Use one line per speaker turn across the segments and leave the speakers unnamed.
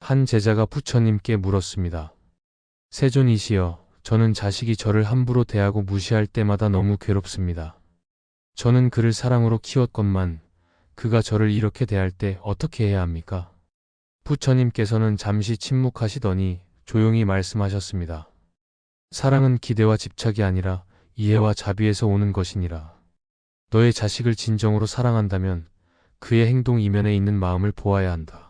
한 제자가 부처님께 물었습니다. 세존이시여, 저는 자식이 저를 함부로 대하고 무시할 때마다 너무 괴롭습니다. 저는 그를 사랑으로 키웠건만 그가 저를 이렇게 대할 때 어떻게 해야 합니까? 부처님께서는 잠시 침묵하시더니 조용히 말씀하셨습니다. 사랑은 기대와 집착이 아니라 이해와 자비에서 오는 것이니라. 너의 자식을 진정으로 사랑한다면 그의 행동 이면에 있는 마음을 보아야 한다.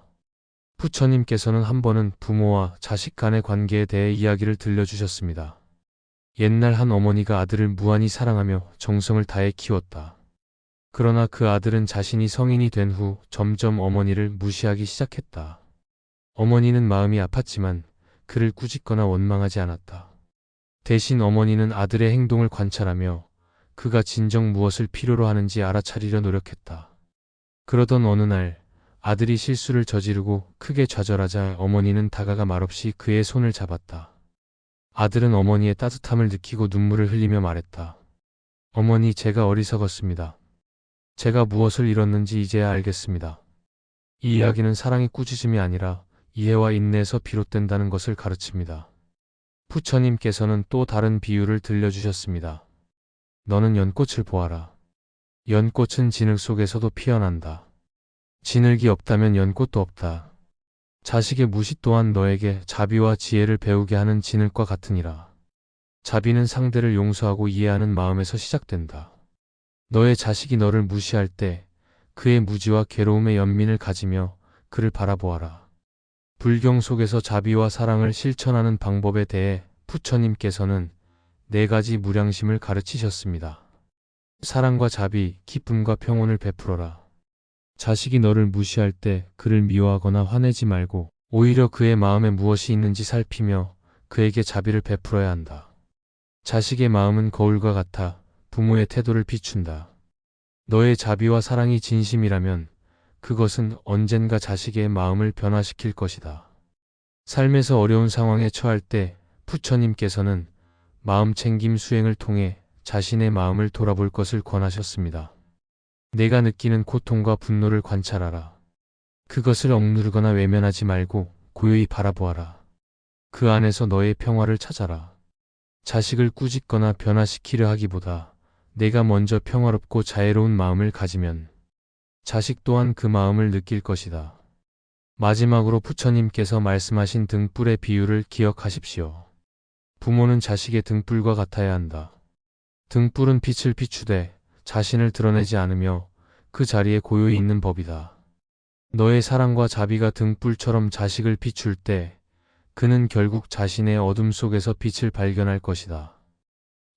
부처님께서는 한 번은 부모와 자식 간의 관계에 대해 이야기를 들려주셨습니다. 옛날 한 어머니가 아들을 무한히 사랑하며 정성을 다해 키웠다. 그러나 그 아들은 자신이 성인이 된 후 점점 어머니를 무시하기 시작했다. 어머니는 마음이 아팠지만 그를 꾸짖거나 원망하지 않았다. 대신 어머니는 아들의 행동을 관찰하며 그가 진정 무엇을 필요로 하는지 알아차리려 노력했다. 그러던 어느 날 아들이 실수를 저지르고 크게 좌절하자 어머니는 다가가 말없이 그의 손을 잡았다. 아들은 어머니의 따뜻함을 느끼고 눈물을 흘리며 말했다. 어머니, 제가 어리석었습니다. 제가 무엇을 잃었는지 이제야 알겠습니다. 이 이야기는 사랑의 꾸짖음이 아니라 이해와 인내에서 비롯된다는 것을 가르칩니다. 부처님께서는 또 다른 비유를 들려주셨습니다. 너는 연꽃을 보아라. 연꽃은 진흙 속에서도 피어난다. 진흙이 없다면 연꽃도 없다. 자식의 무시 또한 너에게 자비와 지혜를 배우게 하는 진흙과 같으니라. 자비는 상대를 용서하고 이해하는 마음에서 시작된다. 너의 자식이 너를 무시할 때 그의 무지와 괴로움의 연민을 가지며 그를 바라보아라. 불경 속에서 자비와 사랑을 실천하는 방법에 대해 부처님께서는 4가지 무량심을 가르치셨습니다. 사랑과 자비, 기쁨과 평온을 베풀어라. 자식이 너를 무시할 때 그를 미워하거나 화내지 말고 오히려 그의 마음에 무엇이 있는지 살피며 그에게 자비를 베풀어야 한다. 자식의 마음은 거울과 같아 부모의 태도를 비춘다. 너의 자비와 사랑이 진심이라면 그것은 언젠가 자식의 마음을 변화시킬 것이다. 삶에서 어려운 상황에 처할 때 부처님께서는 마음챙김 수행을 통해 자신의 마음을 돌아볼 것을 권하셨습니다. 내가 느끼는 고통과 분노를 관찰하라. 그것을 억누르거나 외면하지 말고 고요히 바라보아라. 그 안에서 너의 평화를 찾아라. 자식을 꾸짖거나 변화시키려 하기보다 내가 먼저 평화롭고 자애로운 마음을 가지면 자식 또한 그 마음을 느낄 것이다. 마지막으로 부처님께서 말씀하신 등불의 비유를 기억하십시오. 부모는 자식의 등불과 같아야 한다. 등불은 빛을 비추되 자신을 드러내지 않으며 그 자리에 고요히 있는 법이다. 너의 사랑과 자비가 등불처럼 자식을 비출 때 그는 결국 자신의 어둠 속에서 빛을 발견할 것이다.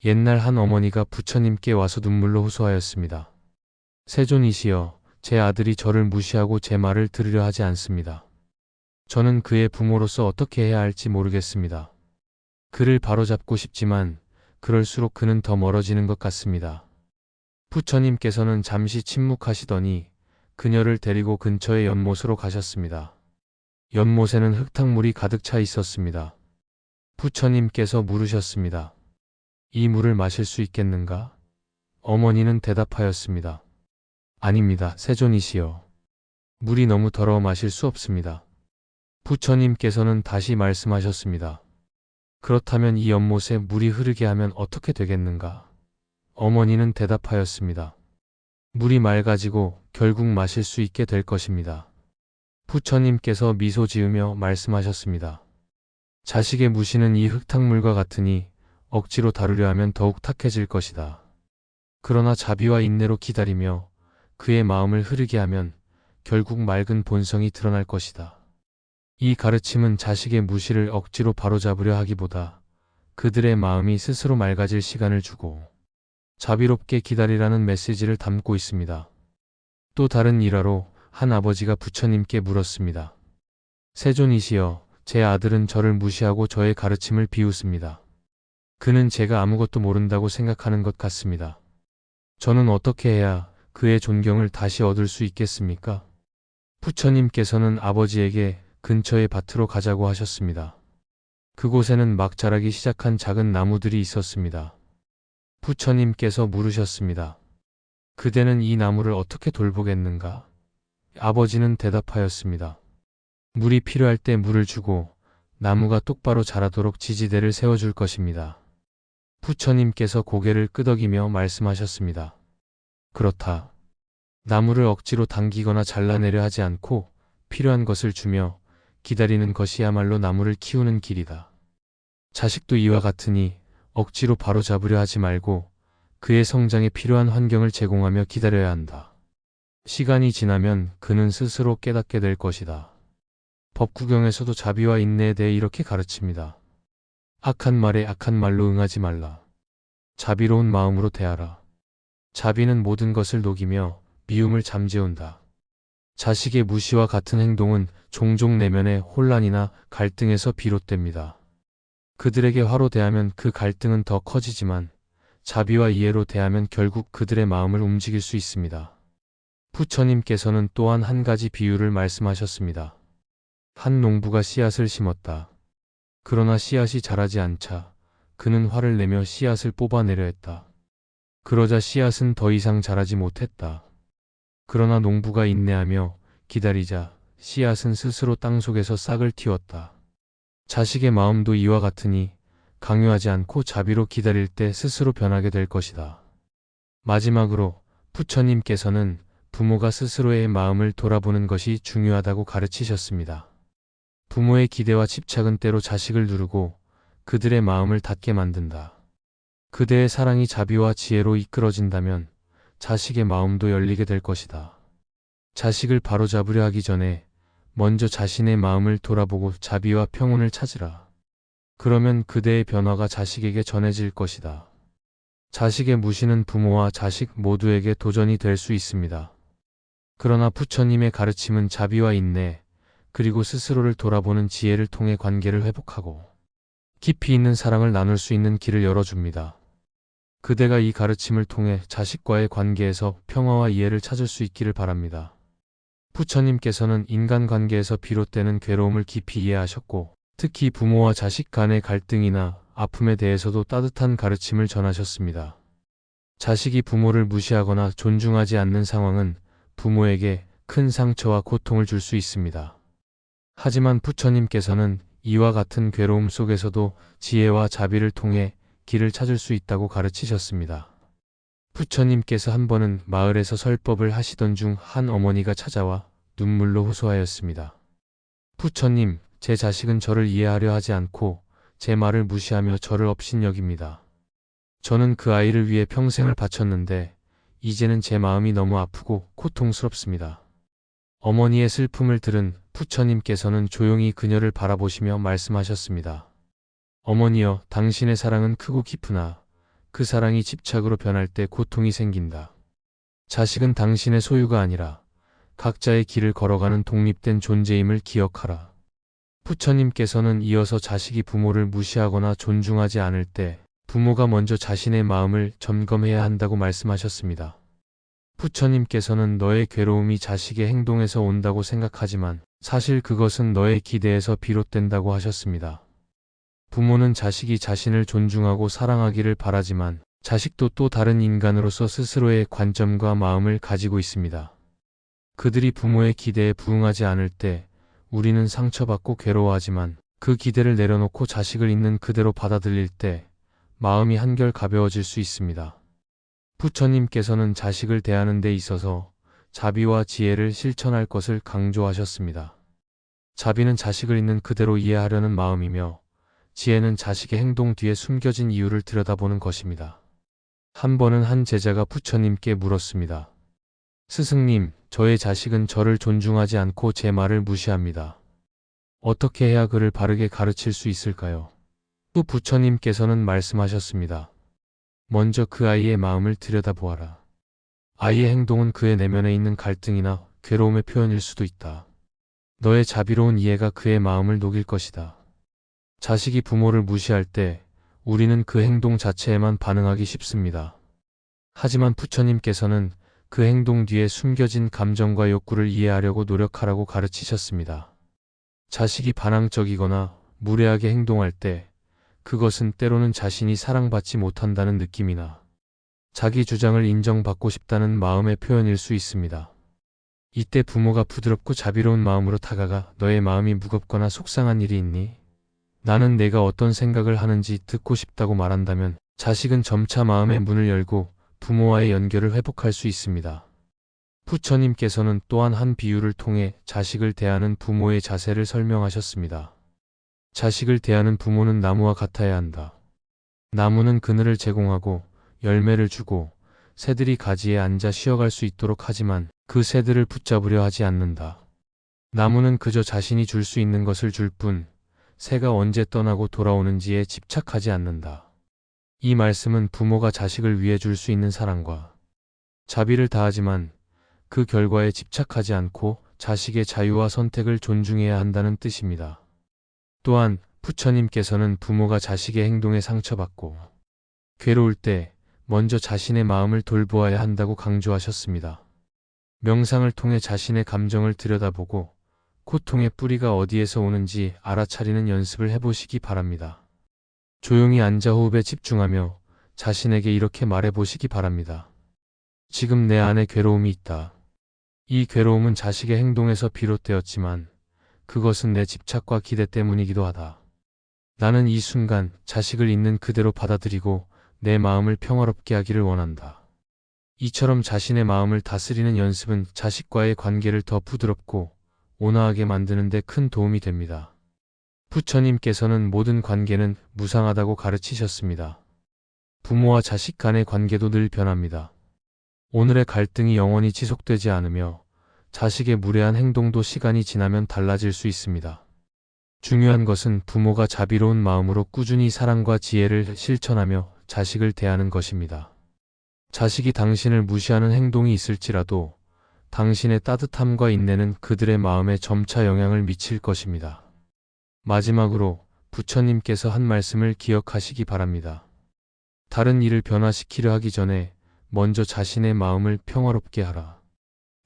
옛날 한 어머니가 부처님께 와서 눈물로 호소하였습니다. 세존이시여, 제 아들이 저를 무시하고 제 말을 들으려 하지 않습니다. 저는 그의 부모로서 어떻게 해야 할지 모르겠습니다. 그를 바로잡고 싶지만 그럴수록 그는 더 멀어지는 것 같습니다. 부처님께서는 잠시 침묵하시더니 그녀를 데리고 근처의 연못으로 가셨습니다. 연못에는 흙탕물이 가득 차 있었습니다. 부처님께서 물으셨습니다. 이 물을 마실 수 있겠는가? 어머니는 대답하였습니다. 아닙니다, 세존이시여. 물이 너무 더러워 마실 수 없습니다. 부처님께서는 다시 말씀하셨습니다. 그렇다면 이 연못에 물이 흐르게 하면 어떻게 되겠는가? 어머니는 대답하였습니다. 물이 맑아지고 결국 마실 수 있게 될 것입니다. 부처님께서 미소 지으며 말씀하셨습니다. 자식의 무시는 이 흙탕물과 같으니 억지로 다루려 하면 더욱 탁해질 것이다. 그러나 자비와 인내로 기다리며 그의 마음을 흐르게 하면 결국 맑은 본성이 드러날 것이다. 이 가르침은 자식의 무시를 억지로 바로잡으려 하기보다 그들의 마음이 스스로 맑아질 시간을 주고 자비롭게 기다리라는 메시지를 담고 있습니다. 또 다른 일화로 한 아버지가 부처님께 물었습니다. 세존이시여, 제 아들은 저를 무시하고 저의 가르침을 비웃습니다. 그는 제가 아무것도 모른다고 생각하는 것 같습니다. 저는 어떻게 해야 그의 존경을 다시 얻을 수 있겠습니까? 부처님께서는 아버지에게 근처의 밭으로 가자고 하셨습니다. 그곳에는 막 자라기 시작한 작은 나무들이 있었습니다. 부처님께서 물으셨습니다. 그대는 이 나무를 어떻게 돌보겠는가? 아버지는 대답하였습니다. 물이 필요할 때 물을 주고 나무가 똑바로 자라도록 지지대를 세워줄 것입니다. 부처님께서 고개를 끄덕이며 말씀하셨습니다. 그렇다. 나무를 억지로 당기거나 잘라내려 하지 않고 필요한 것을 주며 기다리는 것이야말로 나무를 키우는 길이다. 자식도 이와 같으니 억지로 바로잡으려 하지 말고 그의 성장에 필요한 환경을 제공하며 기다려야 한다. 시간이 지나면 그는 스스로 깨닫게 될 것이다. 법구경에서도 자비와 인내에 대해 이렇게 가르칩니다. 악한 말에 악한 말로 응하지 말라. 자비로운 마음으로 대하라. 자비는 모든 것을 녹이며 미움을 잠재운다. 자식의 무시와 같은 행동은 종종 내면의 혼란이나 갈등에서 비롯됩니다. 그들에게 화로 대하면 그 갈등은 더 커지지만 자비와 이해로 대하면 결국 그들의 마음을 움직일 수 있습니다. 부처님께서는 또한 한 가지 비유를 말씀하셨습니다. 한 농부가 씨앗을 심었다. 그러나 씨앗이 자라지 않자 그는 화를 내며 씨앗을 뽑아내려 했다. 그러자 씨앗은 더 이상 자라지 못했다. 그러나 농부가 인내하며 기다리자 씨앗은 스스로 땅속에서 싹을 틔웠다. 자식의 마음도 이와 같으니 강요하지 않고 자비로 기다릴 때 스스로 변하게 될 것이다. 마지막으로 부처님께서는 부모가 스스로의 마음을 돌아보는 것이 중요하다고 가르치셨습니다. 부모의 기대와 집착은 때로 자식을 누르고 그들의 마음을 닫게 만든다. 그대의 사랑이 자비와 지혜로 이끌어진다면 자식의 마음도 열리게 될 것이다. 자식을 바로잡으려 하기 전에 먼저 자신의 마음을 돌아보고 자비와 평온을 찾으라. 그러면 그대의 변화가 자식에게 전해질 것이다. 자식의 무시는 부모와 자식 모두에게 도전이 될 수 있습니다. 그러나 부처님의 가르침은 자비와 인내, 그리고 스스로를 돌아보는 지혜를 통해 관계를 회복하고 깊이 있는 사랑을 나눌 수 있는 길을 열어줍니다. 그대가 이 가르침을 통해 자식과의 관계에서 평화와 이해를 찾을 수 있기를 바랍니다. 부처님께서는 인간관계에서 비롯되는 괴로움을 깊이 이해하셨고 특히 부모와 자식 간의 갈등이나 아픔에 대해서도 따뜻한 가르침을 전하셨습니다. 자식이 부모를 무시하거나 존중하지 않는 상황은 부모에게 큰 상처와 고통을 줄 수 있습니다. 하지만 부처님께서는 이와 같은 괴로움 속에서도 지혜와 자비를 통해 길을 찾을 수 있다고 가르치셨습니다. 부처님께서 한 번은 마을에서 설법을 하시던 중 한 어머니가 찾아와 눈물로 호소하였습니다. 부처님, 제 자식은 저를 이해하려 하지 않고 제 말을 무시하며 저를 업신여깁니다. 저는 그 아이를 위해 평생을 바쳤는데 이제는 제 마음이 너무 아프고 고통스럽습니다. 어머니의 슬픔을 들은 부처님께서는 조용히 그녀를 바라보시며 말씀하셨습니다. 어머니여, 당신의 사랑은 크고 깊으나 그 사랑이 집착으로 변할 때 고통이 생긴다. 자식은 당신의 소유가 아니라 각자의 길을 걸어가는 독립된 존재임을 기억하라. 부처님께서는 이어서 자식이 부모를 무시하거나 존중하지 않을 때 부모가 먼저 자신의 마음을 점검해야 한다고 말씀하셨습니다. 부처님께서는 너의 괴로움이 자식의 행동에서 온다고 생각하지만 사실 그것은 너의 기대에서 비롯된다고 하셨습니다. 부모는 자식이 자신을 존중하고 사랑하기를 바라지만 자식도 또 다른 인간으로서 스스로의 관점과 마음을 가지고 있습니다. 그들이 부모의 기대에 부응하지 않을 때 우리는 상처받고 괴로워하지만 그 기대를 내려놓고 자식을 있는 그대로 받아들일 때 마음이 한결 가벼워질 수 있습니다. 부처님께서는 자식을 대하는 데 있어서 자비와 지혜를 실천할 것을 강조하셨습니다. 자비는 자식을 있는 그대로 이해하려는 마음이며 지혜는 자식의 행동 뒤에 숨겨진 이유를 들여다보는 것입니다. 한 번은 한 제자가 부처님께 물었습니다. 스승님, 저의 자식은 저를 존중하지 않고 제 말을 무시합니다. 어떻게 해야 그를 바르게 가르칠 수 있을까요? 또 부처님께서는 말씀하셨습니다. 먼저 그 아이의 마음을 들여다보아라. 아이의 행동은 그의 내면에 있는 갈등이나 괴로움의 표현일 수도 있다. 너의 자비로운 이해가 그의 마음을 녹일 것이다. 자식이 부모를 무시할 때 우리는 그 행동 자체에만 반응하기 쉽습니다. 하지만 부처님께서는 그 행동 뒤에 숨겨진 감정과 욕구를 이해하려고 노력하라고 가르치셨습니다. 자식이 반항적이거나 무례하게 행동할 때 그것은 때로는 자신이 사랑받지 못한다는 느낌이나 자기 주장을 인정받고 싶다는 마음의 표현일 수 있습니다. 이때 부모가 부드럽고 자비로운 마음으로 다가가 너의 마음이 무겁거나 속상한 일이 있니? 나는 내가 어떤 생각을 하는지 듣고 싶다고 말한다면 자식은 점차 마음의 문을 열고 부모와의 연결을 회복할 수 있습니다. 부처님께서는 또한 한 비유를 통해 자식을 대하는 부모의 자세를 설명하셨습니다. 자식을 대하는 부모는 나무와 같아야 한다. 나무는 그늘을 제공하고 열매를 주고 새들이 가지에 앉아 쉬어갈 수 있도록 하지만 그 새들을 붙잡으려 하지 않는다. 나무는 그저 자신이 줄 수 있는 것을 줄 뿐, 새가 언제 떠나고 돌아오는지에 집착하지 않는다. 이 말씀은 부모가 자식을 위해 줄 수 있는 사랑과 자비를 다하지만 그 결과에 집착하지 않고 자식의 자유와 선택을 존중해야 한다는 뜻입니다. 또한 부처님께서는 부모가 자식의 행동에 상처받고 괴로울 때 먼저 자신의 마음을 돌보아야 한다고 강조하셨습니다. 명상을 통해 자신의 감정을 들여다보고 고통의 뿌리가 어디에서 오는지 알아차리는 연습을 해보시기 바랍니다. 조용히 앉아 호흡에 집중하며 자신에게 이렇게 말해보시기 바랍니다. 지금 내 안에 괴로움이 있다. 이 괴로움은 자식의 행동에서 비롯되었지만 그것은 내 집착과 기대 때문이기도 하다. 나는 이 순간 자식을 있는 그대로 받아들이고 내 마음을 평화롭게 하기를 원한다. 이처럼 자신의 마음을 다스리는 연습은 자식과의 관계를 더 부드럽고 온화하게 만드는 데 큰 도움이 됩니다. 부처님께서는 모든 관계는 무상하다고 가르치셨습니다. 부모와 자식 간의 관계도 늘 변합니다. 오늘의 갈등이 영원히 지속되지 않으며 자식의 무례한 행동도 시간이 지나면 달라질 수 있습니다. 중요한 것은 부모가 자비로운 마음으로 꾸준히 사랑과 지혜를 실천하며 자식을 대하는 것입니다. 자식이 당신을 무시하는 행동이 있을지라도 당신의 따뜻함과 인내는 그들의 마음에 점차 영향을 미칠 것입니다. 마지막으로 부처님께서 한 말씀을 기억하시기 바랍니다. 다른 일을 변화시키려 하기 전에 먼저 자신의 마음을 평화롭게 하라.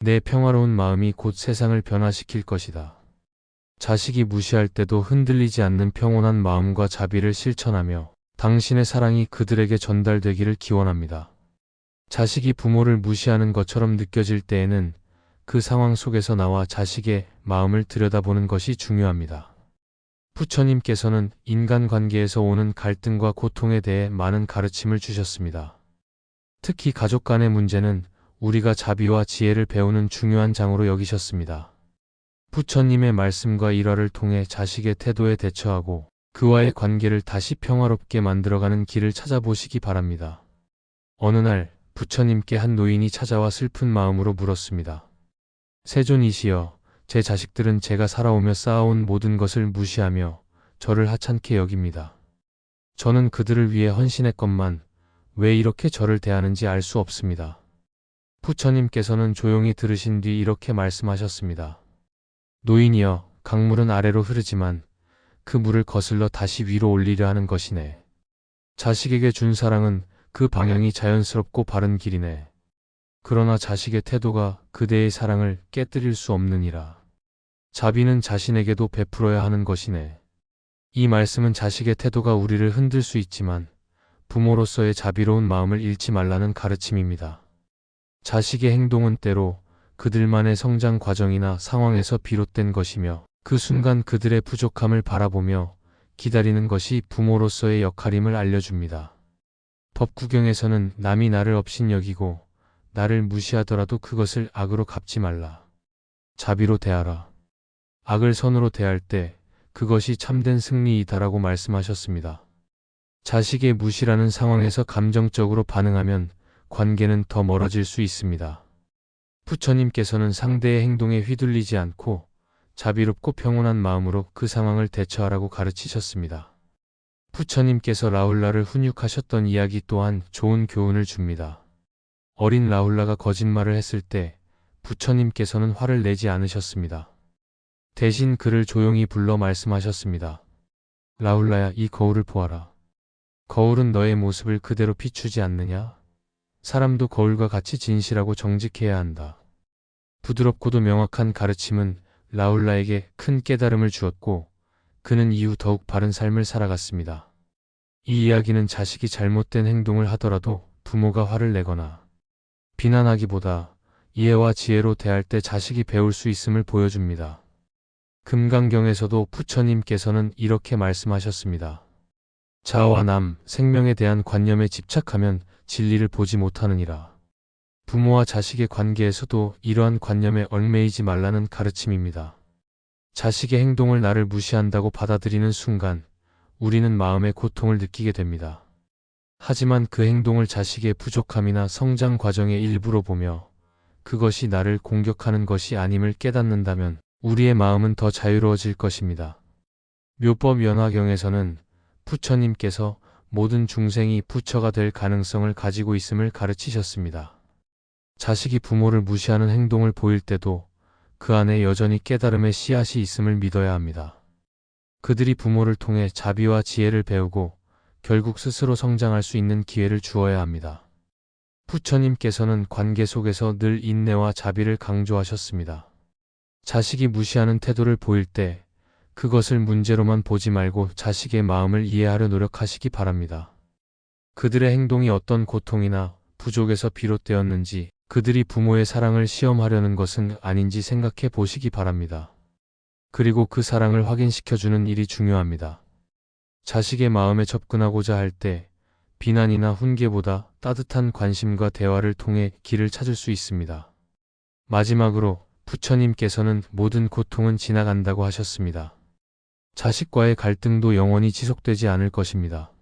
내 평화로운 마음이 곧 세상을 변화시킬 것이다. 자식이 무시할 때도 흔들리지 않는 평온한 마음과 자비를 실천하며 당신의 사랑이 그들에게 전달되기를 기원합니다. 자식이 부모를 무시하는 것처럼 느껴질 때에는 그 상황 속에서 나와 자식의 마음을 들여다보는 것이 중요합니다. 부처님께서는 인간관계에서 오는 갈등과 고통에 대해 많은 가르침을 주셨습니다. 특히 가족 간의 문제는 우리가 자비와 지혜를 배우는 중요한 장으로 여기셨습니다. 부처님의 말씀과 일화를 통해 자식의 태도에 대처하고 그와의 관계를 다시 평화롭게 만들어가는 길을 찾아보시기 바랍니다. 어느 날 부처님께 한 노인이 찾아와 슬픈 마음으로 물었습니다. 세존이시여, 제 자식들은 제가 살아오며 쌓아온 모든 것을 무시하며 저를 하찮게 여깁니다. 저는 그들을 위해 헌신했건만 왜 이렇게 저를 대하는지 알 수 없습니다. 부처님께서는 조용히 들으신 뒤 이렇게 말씀하셨습니다. 노인이여, 강물은 아래로 흐르지만 그 물을 거슬러 다시 위로 올리려 하는 것이네. 자식에게 준 사랑은 그 방향이 자연스럽고 바른 길이네. 그러나 자식의 태도가 그대의 사랑을 깨뜨릴 수 없느니라. 자비는 자신에게도 베풀어야 하는 것이네. 이 말씀은 자식의 태도가 우리를 흔들 수 있지만 부모로서의 자비로운 마음을 잃지 말라는 가르침입니다. 자식의 행동은 때로 그들만의 성장 과정이나 상황에서 비롯된 것이며 그 순간 그들의 부족함을 바라보며 기다리는 것이 부모로서의 역할임을 알려줍니다. 법구경에서는 남이 나를 업신여기고 나를 무시하더라도 그것을 악으로 갚지 말라. 자비로 대하라. 악을 선으로 대할 때 그것이 참된 승리이다라고 말씀하셨습니다. 자식의 무시라는 상황에서 감정적으로 반응하면 관계는 더 멀어질 수 있습니다. 부처님께서는 상대의 행동에 휘둘리지 않고 자비롭고 평온한 마음으로 그 상황을 대처하라고 가르치셨습니다. 부처님께서 라훌라를 훈육하셨던 이야기 또한 좋은 교훈을 줍니다. 어린 라훌라가 거짓말을 했을 때 부처님께서는 화를 내지 않으셨습니다. 대신 그를 조용히 불러 말씀하셨습니다. 라훌라야, 이 거울을 보아라. 거울은 너의 모습을 그대로 비추지 않느냐? 사람도 거울과 같이 진실하고 정직해야 한다. 부드럽고도 명확한 가르침은 라훌라에게 큰 깨달음을 주었고 그는 이후 더욱 바른 삶을 살아갔습니다. 이 이야기는 자식이 잘못된 행동을 하더라도 부모가 화를 내거나 비난하기보다 이해와 지혜로 대할 때 자식이 배울 수 있음을 보여줍니다. 금강경에서도 부처님께서는 이렇게 말씀하셨습니다. 자와 남, 생명에 대한 관념에 집착하면 진리를 보지 못하느니라. 부모와 자식의 관계에서도 이러한 관념에 얽매이지 말라는 가르침입니다. 자식의 행동을 나를 무시한다고 받아들이는 순간 우리는 마음의 고통을 느끼게 됩니다. 하지만 그 행동을 자식의 부족함이나 성장 과정의 일부로 보며 그것이 나를 공격하는 것이 아님을 깨닫는다면 우리의 마음은 더 자유로워질 것입니다. 묘법연화경에서는 부처님께서 모든 중생이 부처가 될 가능성을 가지고 있음을 가르치셨습니다. 자식이 부모를 무시하는 행동을 보일 때도 그 안에 여전히 깨달음의 씨앗이 있음을 믿어야 합니다. 그들이 부모를 통해 자비와 지혜를 배우고 결국 스스로 성장할 수 있는 기회를 주어야 합니다. 부처님께서는 관계 속에서 늘 인내와 자비를 강조하셨습니다. 자식이 무시하는 태도를 보일 때 그것을 문제로만 보지 말고 자식의 마음을 이해하려 노력하시기 바랍니다. 그들의 행동이 어떤 고통이나 부족에서 비롯되었는지 그들이 부모의 사랑을 시험하려는 것은 아닌지 생각해 보시기 바랍니다. 그리고 그 사랑을 확인시켜주는 일이 중요합니다. 자식의 마음에 접근하고자 할 때 비난이나 훈계보다 따뜻한 관심과 대화를 통해 길을 찾을 수 있습니다. 마지막으로 부처님께서는 모든 고통은 지나간다고 하셨습니다. 자식과의 갈등도 영원히 지속되지 않을 것입니다.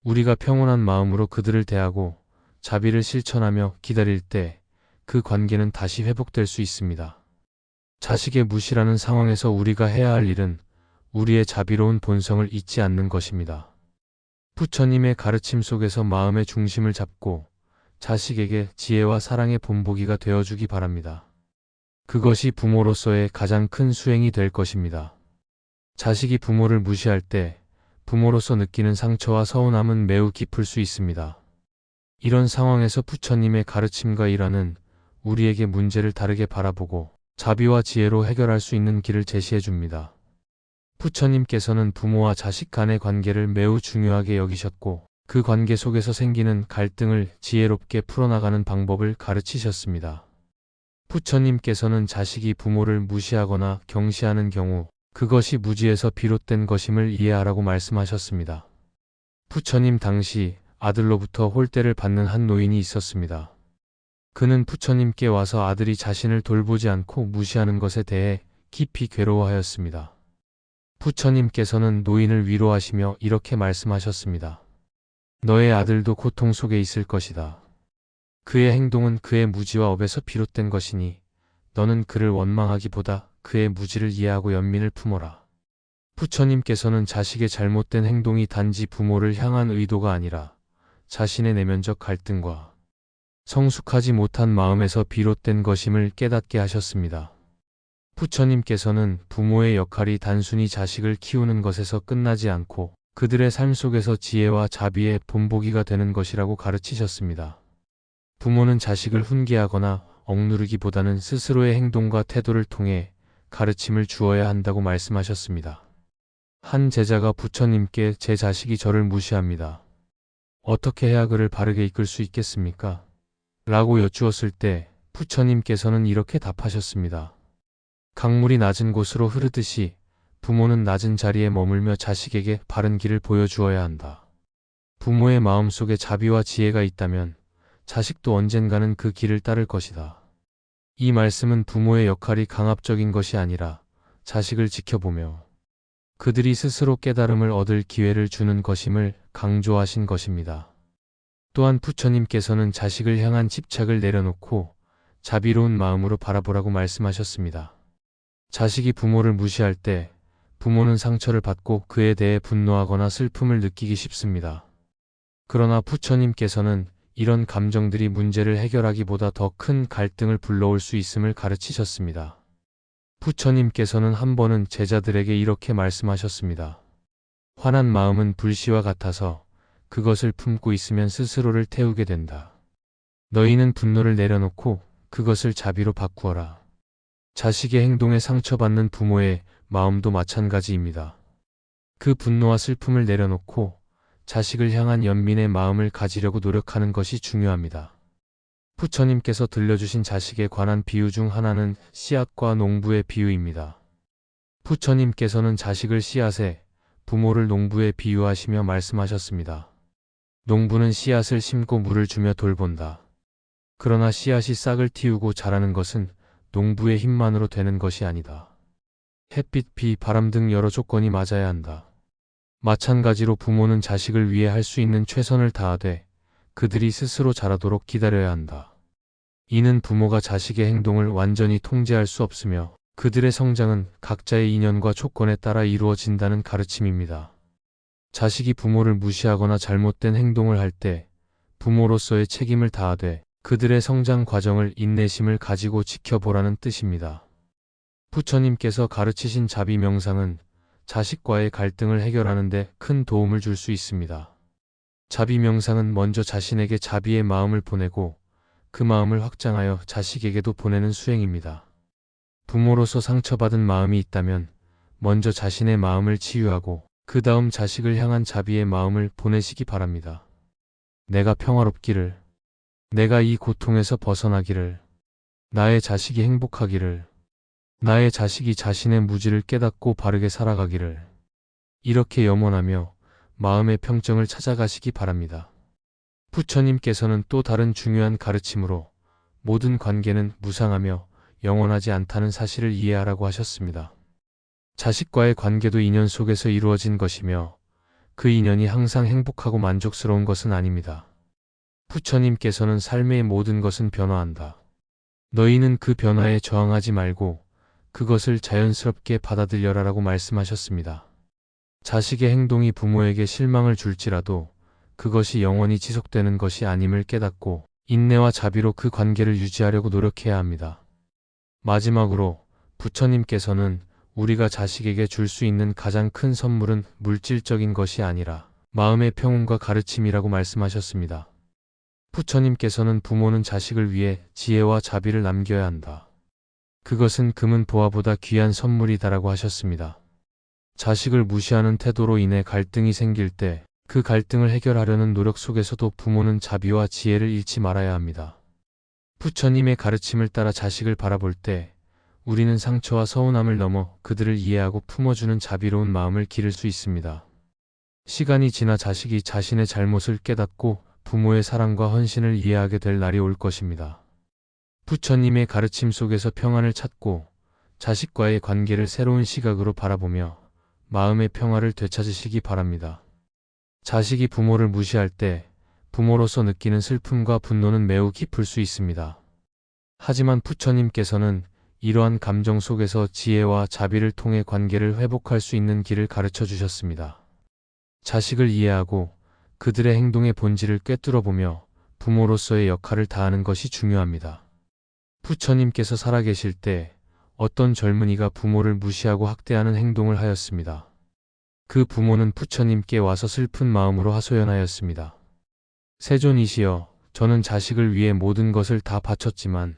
우리가 평온한 마음으로 그들을 대하고 자비를 실천하며 기다릴 때 그 관계는 다시 회복될 수 있습니다. 자식의 무시라는 상황에서 우리가 해야 할 일은 우리의 자비로운 본성을 잊지 않는 것입니다. 부처님의 가르침 속에서 마음의 중심을 잡고 자식에게 지혜와 사랑의 본보기가 되어주기 바랍니다. 그것이 부모로서의 가장 큰 수행이 될 것입니다. 자식이 부모를 무시할 때 부모로서 느끼는 상처와 서운함은 매우 깊을 수 있습니다. 이런 상황에서 부처님의 가르침과 일화는 우리에게 문제를 다르게 바라보고 자비와 지혜로 해결할 수 있는 길을 제시해 줍니다. 부처님께서는 부모와 자식 간의 관계를 매우 중요하게 여기셨고 그 관계 속에서 생기는 갈등을 지혜롭게 풀어나가는 방법을 가르치셨습니다. 부처님께서는 자식이 부모를 무시하거나 경시하는 경우 그것이 무지에서 비롯된 것임을 이해하라고 말씀하셨습니다. 부처님 당시 아들로부터 홀대를 받는 한 노인이 있었습니다. 그는 부처님께 와서 아들이 자신을 돌보지 않고 무시하는 것에 대해 깊이 괴로워하였습니다. 부처님께서는 노인을 위로하시며 이렇게 말씀하셨습니다. 너의 아들도 고통 속에 있을 것이다. 그의 행동은 그의 무지와 업에서 비롯된 것이니 너는 그를 원망하기보다 그의 무지를 이해하고 연민을 품어라. 부처님께서는 자식의 잘못된 행동이 단지 부모를 향한 의도가 아니라 자신의 내면적 갈등과 성숙하지 못한 마음에서 비롯된 것임을 깨닫게 하셨습니다. 부처님께서는 부모의 역할이 단순히 자식을 키우는 것에서 끝나지 않고 그들의 삶 속에서 지혜와 자비의 본보기가 되는 것이라고 가르치셨습니다. 부모는 자식을 훈계하거나 억누르기보다는 스스로의 행동과 태도를 통해 가르침을 주어야 한다고 말씀하셨습니다. 한 제자가 부처님께 제 자식이 저를 무시합니다. 어떻게 해야 그를 바르게 이끌 수 있겠습니까? 라고 여쭈었을 때 부처님께서는 이렇게 답하셨습니다. 강물이 낮은 곳으로 흐르듯이 부모는 낮은 자리에 머물며 자식에게 바른 길을 보여주어야 한다. 부모의 마음속에 자비와 지혜가 있다면 자식도 언젠가는 그 길을 따를 것이다. 이 말씀은 부모의 역할이 강압적인 것이 아니라 자식을 지켜보며 그들이 스스로 깨달음을 얻을 기회를 주는 것임을 강조하신 것입니다. 또한 부처님께서는 자식을 향한 집착을 내려놓고 자비로운 마음으로 바라보라고 말씀하셨습니다. 자식이 부모를 무시할 때 부모는 상처를 받고 그에 대해 분노하거나 슬픔을 느끼기 쉽습니다. 그러나 부처님께서는 이런 감정들이 문제를 해결하기보다 더 큰 갈등을 불러올 수 있음을 가르치셨습니다. 부처님께서는 한 번은 제자들에게 이렇게 말씀하셨습니다. 화난 마음은 불씨와 같아서 그것을 품고 있으면 스스로를 태우게 된다. 너희는 분노를 내려놓고 그것을 자비로 바꾸어라. 자식의 행동에 상처받는 부모의 마음도 마찬가지입니다. 그 분노와 슬픔을 내려놓고 자식을 향한 연민의 마음을 가지려고 노력하는 것이 중요합니다. 부처님께서 들려주신 자식에 관한 비유 중 하나는 씨앗과 농부의 비유입니다. 부처님께서는 자식을 씨앗에, 부모를 농부에 비유하시며 말씀하셨습니다. 농부는 씨앗을 심고 물을 주며 돌본다. 그러나 씨앗이 싹을 틔우고 자라는 것은 농부의 힘만으로 되는 것이 아니다. 햇빛, 비, 바람 등 여러 조건이 맞아야 한다. 마찬가지로 부모는 자식을 위해 할 수 있는 최선을 다하되 그들이 스스로 자라도록 기다려야 한다. 이는 부모가 자식의 행동을 완전히 통제할 수 없으며 그들의 성장은 각자의 인연과 조건에 따라 이루어진다는 가르침입니다. 자식이 부모를 무시하거나 잘못된 행동을 할 때 부모로서의 책임을 다하되 그들의 성장 과정을 인내심을 가지고 지켜보라는 뜻입니다. 부처님께서 가르치신 자비 명상은 자식과의 갈등을 해결하는 데 큰 도움을 줄 수 있습니다. 자비 명상은 먼저 자신에게 자비의 마음을 보내고 그 마음을 확장하여 자식에게도 보내는 수행입니다. 부모로서 상처받은 마음이 있다면 먼저 자신의 마음을 치유하고 그 다음 자식을 향한 자비의 마음을 보내시기 바랍니다. 내가 평화롭기를, 내가 이 고통에서 벗어나기를, 나의 자식이 행복하기를, 나의 자식이 자신의 무지를 깨닫고 바르게 살아가기를, 이렇게 염원하며 마음의 평정을 찾아가시기 바랍니다. 부처님께서는 또 다른 중요한 가르침으로 모든 관계는 무상하며 영원하지 않다는 사실을 이해하라고 하셨습니다. 자식과의 관계도 인연 속에서 이루어진 것이며 그 인연이 항상 행복하고 만족스러운 것은 아닙니다. 부처님께서는 삶의 모든 것은 변화한다. 너희는 그 변화에 저항하지 말고 그것을 자연스럽게 받아들여라라고 말씀하셨습니다. 자식의 행동이 부모에게 실망을 줄지라도 그것이 영원히 지속되는 것이 아님을 깨닫고 인내와 자비로 그 관계를 유지하려고 노력해야 합니다. 마지막으로 부처님께서는 우리가 자식에게 줄 수 있는 가장 큰 선물은 물질적인 것이 아니라 마음의 평온과 가르침이라고 말씀하셨습니다. 부처님께서는 부모는 자식을 위해 지혜와 자비를 남겨야 한다. 그것은 금은 보화보다 귀한 선물이다라고 하셨습니다. 자식을 무시하는 태도로 인해 갈등이 생길 때 그 갈등을 해결하려는 노력 속에서도 부모는 자비와 지혜를 잃지 말아야 합니다. 부처님의 가르침을 따라 자식을 바라볼 때 우리는 상처와 서운함을 넘어 그들을 이해하고 품어주는 자비로운 마음을 기를 수 있습니다. 시간이 지나 자식이 자신의 잘못을 깨닫고 부모의 사랑과 헌신을 이해하게 될 날이 올 것입니다. 부처님의 가르침 속에서 평안을 찾고 자식과의 관계를 새로운 시각으로 바라보며 마음의 평화를 되찾으시기 바랍니다. 자식이 부모를 무시할 때 부모로서 느끼는 슬픔과 분노는 매우 깊을 수 있습니다. 하지만 부처님께서는 이러한 감정 속에서 지혜와 자비를 통해 관계를 회복할 수 있는 길을 가르쳐 주셨습니다. 자식을 이해하고 그들의 행동의 본질을 꿰뚫어보며 부모로서의 역할을 다하는 것이 중요합니다. 부처님께서 살아계실 때 어떤 젊은이가 부모를 무시하고 학대하는 행동을 하였습니다. 그 부모는 부처님께 와서 슬픈 마음으로 하소연하였습니다. 세존이시여, 저는 자식을 위해 모든 것을 다 바쳤지만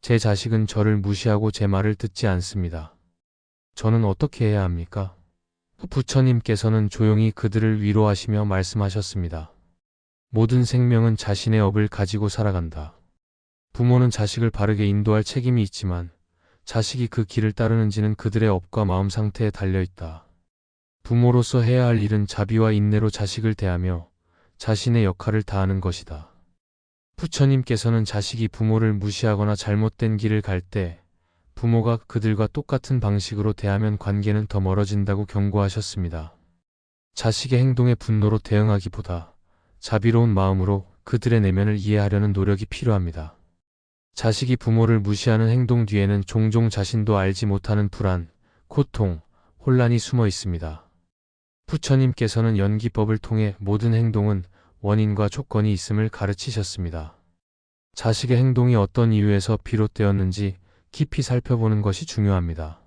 제 자식은 저를 무시하고 제 말을 듣지 않습니다. 저는 어떻게 해야 합니까? 부처님께서는 조용히 그들을 위로하시며 말씀하셨습니다. 모든 생명은 자신의 업을 가지고 살아간다. 부모는 자식을 바르게 인도할 책임이 있지만 자식이 그 길을 따르는지는 그들의 업과 마음 상태에 달려있다. 부모로서 해야 할 일은 자비와 인내로 자식을 대하며 자신의 역할을 다하는 것이다. 부처님께서는 자식이 부모를 무시하거나 잘못된 길을 갈 때 부모가 그들과 똑같은 방식으로 대하면 관계는 더 멀어진다고 경고하셨습니다. 자식의 행동에 분노로 대응하기보다 자비로운 마음으로 그들의 내면을 이해하려는 노력이 필요합니다. 자식이 부모를 무시하는 행동 뒤에는 종종 자신도 알지 못하는 불안, 고통, 혼란이 숨어 있습니다. 부처님께서는 연기법을 통해 모든 행동은 원인과 조건이 있음을 가르치셨습니다. 자식의 행동이 어떤 이유에서 비롯되었는지 깊이 살펴보는 것이 중요합니다.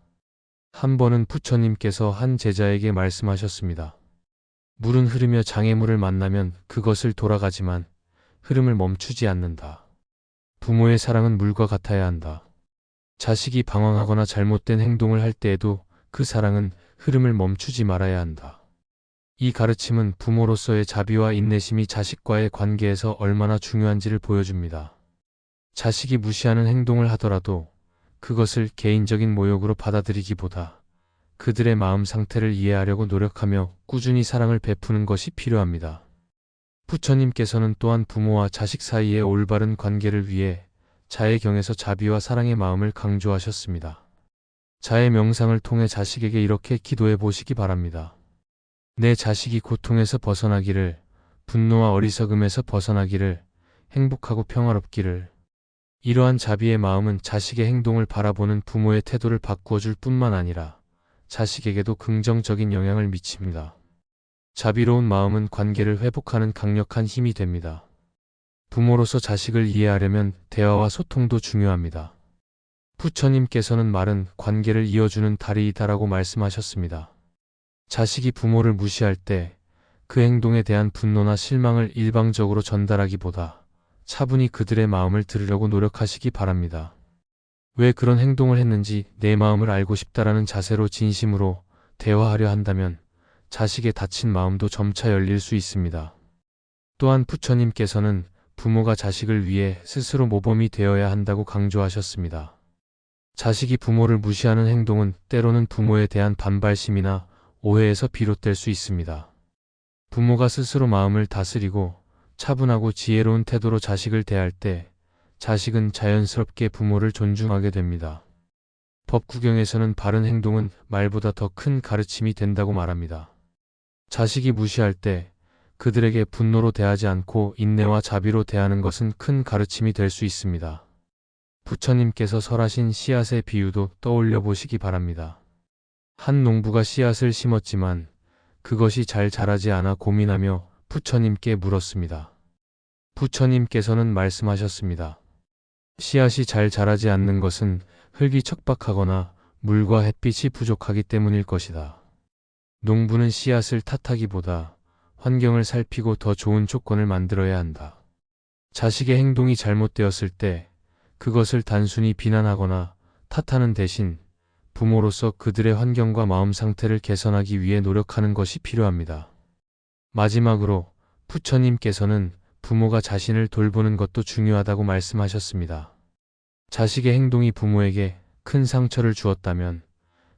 한 번은 부처님께서 한 제자에게 말씀하셨습니다. 물은 흐르며 장애물을 만나면 그것을 돌아가지만 흐름을 멈추지 않는다. 부모의 사랑은 물과 같아야 한다. 자식이 방황하거나 잘못된 행동을 할 때에도 그 사랑은 흐름을 멈추지 말아야 한다. 이 가르침은 부모로서의 자비와 인내심이 자식과의 관계에서 얼마나 중요한지를 보여줍니다. 자식이 무시하는 행동을 하더라도 그것을 개인적인 모욕으로 받아들이기보다 그들의 마음 상태를 이해하려고 노력하며 꾸준히 사랑을 베푸는 것이 필요합니다. 부처님께서는 또한 부모와 자식 사이의 올바른 관계를 위해 자애경에서 자비와 사랑의 마음을 강조하셨습니다. 자애 명상을 통해 자식에게 이렇게 기도해 보시기 바랍니다. 내 자식이 고통에서 벗어나기를, 분노와 어리석음에서 벗어나기를, 행복하고 평화롭기를. 이러한 자비의 마음은 자식의 행동을 바라보는 부모의 태도를 바꾸어 줄 뿐만 아니라 자식에게도 긍정적인 영향을 미칩니다. 자비로운 마음은 관계를 회복하는 강력한 힘이 됩니다. 부모로서 자식을 이해하려면 대화와 소통도 중요합니다. 부처님께서는 말은 관계를 이어주는 다리이다라고 말씀하셨습니다. 자식이 부모를 무시할 때 그 행동에 대한 분노나 실망을 일방적으로 전달하기보다 차분히 그들의 마음을 들으려고 노력하시기 바랍니다. 왜 그런 행동을 했는지 내 마음을 알고 싶다라는 자세로 진심으로 대화하려 한다면 자식의 다친 마음도 점차 열릴 수 있습니다. 또한 부처님께서는 부모가 자식을 위해 스스로 모범이 되어야 한다고 강조하셨습니다. 자식이 부모를 무시하는 행동은 때로는 부모에 대한 반발심이나 오해에서 비롯될 수 있습니다. 부모가 스스로 마음을 다스리고 차분하고 지혜로운 태도로 자식을 대할 때 자식은 자연스럽게 부모를 존중하게 됩니다. 법구경에서는 바른 행동은 말보다 더 큰 가르침이 된다고 말합니다. 자식이 무시할 때 그들에게 분노로 대하지 않고 인내와 자비로 대하는 것은 큰 가르침이 될 수 있습니다. 부처님께서 설하신 씨앗의 비유도 떠올려 보시기 바랍니다. 한 농부가 씨앗을 심었지만 그것이 잘 자라지 않아 고민하며 부처님께 물었습니다. 부처님께서는 말씀하셨습니다. 씨앗이 잘 자라지 않는 것은 흙이 척박하거나 물과 햇빛이 부족하기 때문일 것이다. 농부는 씨앗을 탓하기보다 환경을 살피고 더 좋은 조건을 만들어야 한다. 자식의 행동이 잘못되었을 때 그것을 단순히 비난하거나 탓하는 대신 부모로서 그들의 환경과 마음 상태를 개선하기 위해 노력하는 것이 필요합니다. 마지막으로 부처님께서는 부모가 자신을 돌보는 것도 중요하다고 말씀하셨습니다. 자식의 행동이 부모에게 큰 상처를 주었다면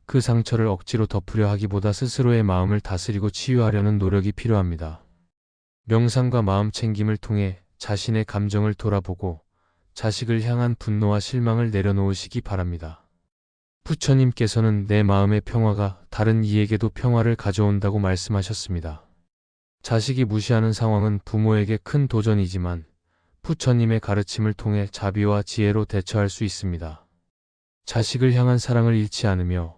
그 상처를 억지로 덮으려 하기보다 스스로의 마음을 다스리고 치유하려는 노력이 필요합니다. 명상과 마음 챙김을 통해 자신의 감정을 돌아보고 자식을 향한 분노와 실망을 내려놓으시기 바랍니다. 부처님께서는 내 마음의 평화가 다른 이에게도 평화를 가져온다고 말씀하셨습니다. 자식이 무시하는 상황은 부모에게 큰 도전이지만 부처님의 가르침을 통해 자비와 지혜로 대처할 수 있습니다. 자식을 향한 사랑을 잃지 않으며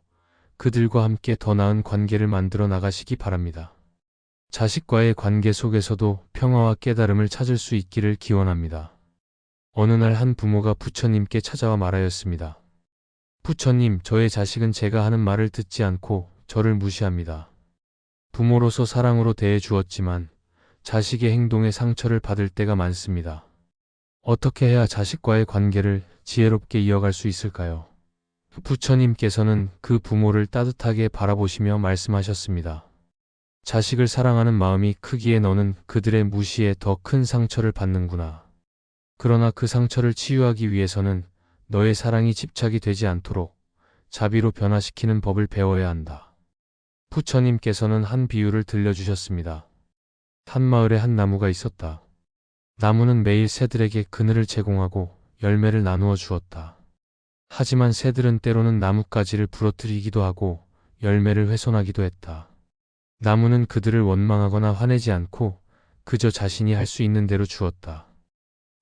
그들과 함께 더 나은 관계를 만들어 나가시기 바랍니다. 자식과의 관계 속에서도 평화와 깨달음을 찾을 수 있기를 기원합니다. 어느 날 한 부모가 부처님께 찾아와 말하였습니다. 부처님, 저의 자식은 제가 하는 말을 듣지 않고 저를 무시합니다. 부모로서 사랑으로 대해 주었지만 자식의 행동에 상처를 받을 때가 많습니다. 어떻게 해야 자식과의 관계를 지혜롭게 이어갈 수 있을까요? 부처님께서는 그 부모를 따뜻하게 바라보시며 말씀하셨습니다. 자식을 사랑하는 마음이 크기에 너는 그들의 무시에 더 큰 상처를 받는구나. 그러나 그 상처를 치유하기 위해서는 너의 사랑이 집착이 되지 않도록 자비로 변화시키는 법을 배워야 한다. 부처님께서는 한 비유를 들려주셨습니다. 한 마을에 한 나무가 있었다. 나무는 매일 새들에게 그늘을 제공하고 열매를 나누어 주었다. 하지만 새들은 때로는 나뭇가지를 부러뜨리기도 하고 열매를 훼손하기도 했다. 나무는 그들을 원망하거나 화내지 않고 그저 자신이 할 수 있는 대로 주었다.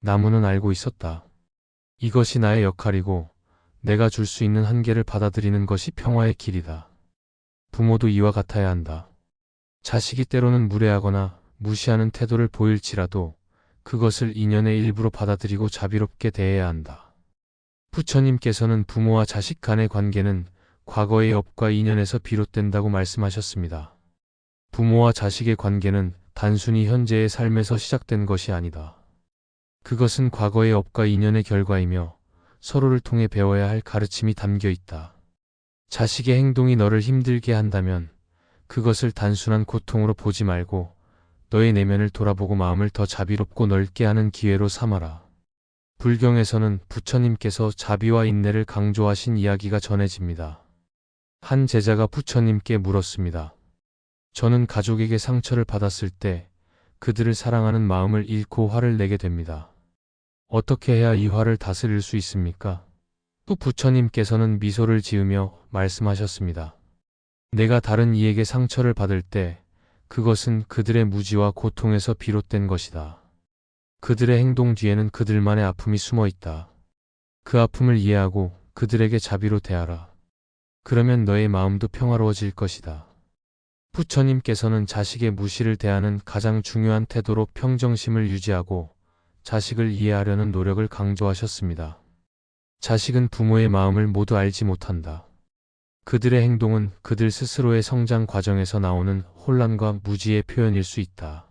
나무는 알고 있었다. 이것이 나의 역할이고 내가 줄 수 있는 한계를 받아들이는 것이 평화의 길이다. 부모도 이와 같아야 한다. 자식이 때로는 무례하거나 무시하는 태도를 보일지라도 그것을 인연의 일부로 받아들이고 자비롭게 대해야 한다. 부처님께서는 부모와 자식 간의 관계는 과거의 업과 인연에서 비롯된다고 말씀하셨습니다. 부모와 자식의 관계는 단순히 현재의 삶에서 시작된 것이 아니다. 그것은 과거의 업과 인연의 결과이며 서로를 통해 배워야 할 가르침이 담겨 있다. 자식의 행동이 너를 힘들게 한다면 그것을 단순한 고통으로 보지 말고 너의 내면을 돌아보고 마음을 더 자비롭고 넓게 하는 기회로 삼아라. 불경에서는 부처님께서 자비와 인내를 강조하신 이야기가 전해집니다. 한 제자가 부처님께 물었습니다. 저는 가족에게 상처를 받았을 때 그들을 사랑하는 마음을 잃고 화를 내게 됩니다. 어떻게 해야 이 화를 다스릴 수 있습니까? 또 부처님께서는 미소를 지으며 말씀하셨습니다. 내가 다른 이에게 상처를 받을 때 그것은 그들의 무지와 고통에서 비롯된 것이다. 그들의 행동 뒤에는 그들만의 아픔이 숨어 있다. 그 아픔을 이해하고 그들에게 자비로 대하라. 그러면 너의 마음도 평화로워질 것이다. 부처님께서는 자식의 무시를 대하는 가장 중요한 태도로 평정심을 유지하고 자식을 이해하려는 노력을 강조하셨습니다. 자식은 부모의 마음을 모두 알지 못한다. 그들의 행동은 그들 스스로의 성장 과정에서 나오는 혼란과 무지의 표현일 수 있다.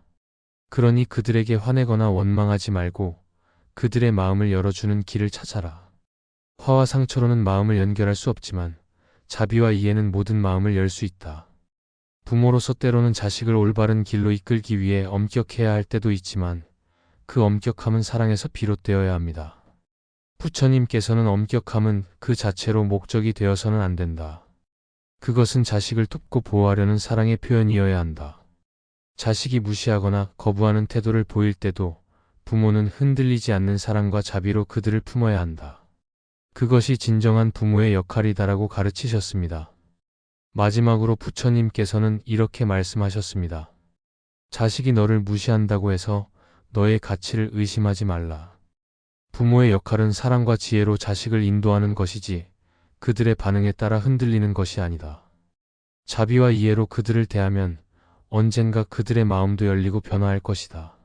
그러니 그들에게 화내거나 원망하지 말고 그들의 마음을 열어주는 길을 찾아라. 화와 상처로는 마음을 연결할 수 없지만 자비와 이해는 모든 마음을 열 수 있다. 부모로서 때로는 자식을 올바른 길로 이끌기 위해 엄격해야 할 때도 있지만 그 엄격함은 사랑에서 비롯되어야 합니다. 부처님께서는 엄격함은 그 자체로 목적이 되어서는 안 된다. 그것은 자식을 돕고 보호하려는 사랑의 표현이어야 한다. 자식이 무시하거나 거부하는 태도를 보일 때도 부모는 흔들리지 않는 사랑과 자비로 그들을 품어야 한다. 그것이 진정한 부모의 역할이다라고 가르치셨습니다. 마지막으로 부처님께서는 이렇게 말씀하셨습니다. 자식이 너를 무시한다고 해서 너의 가치를 의심하지 말라. 부모의 역할은 사랑과 지혜로 자식을 인도하는 것이지 그들의 반응에 따라 흔들리는 것이 아니다. 자비와 이해로 그들을 대하면 언젠가 그들의 마음도 열리고 변화할 것이다.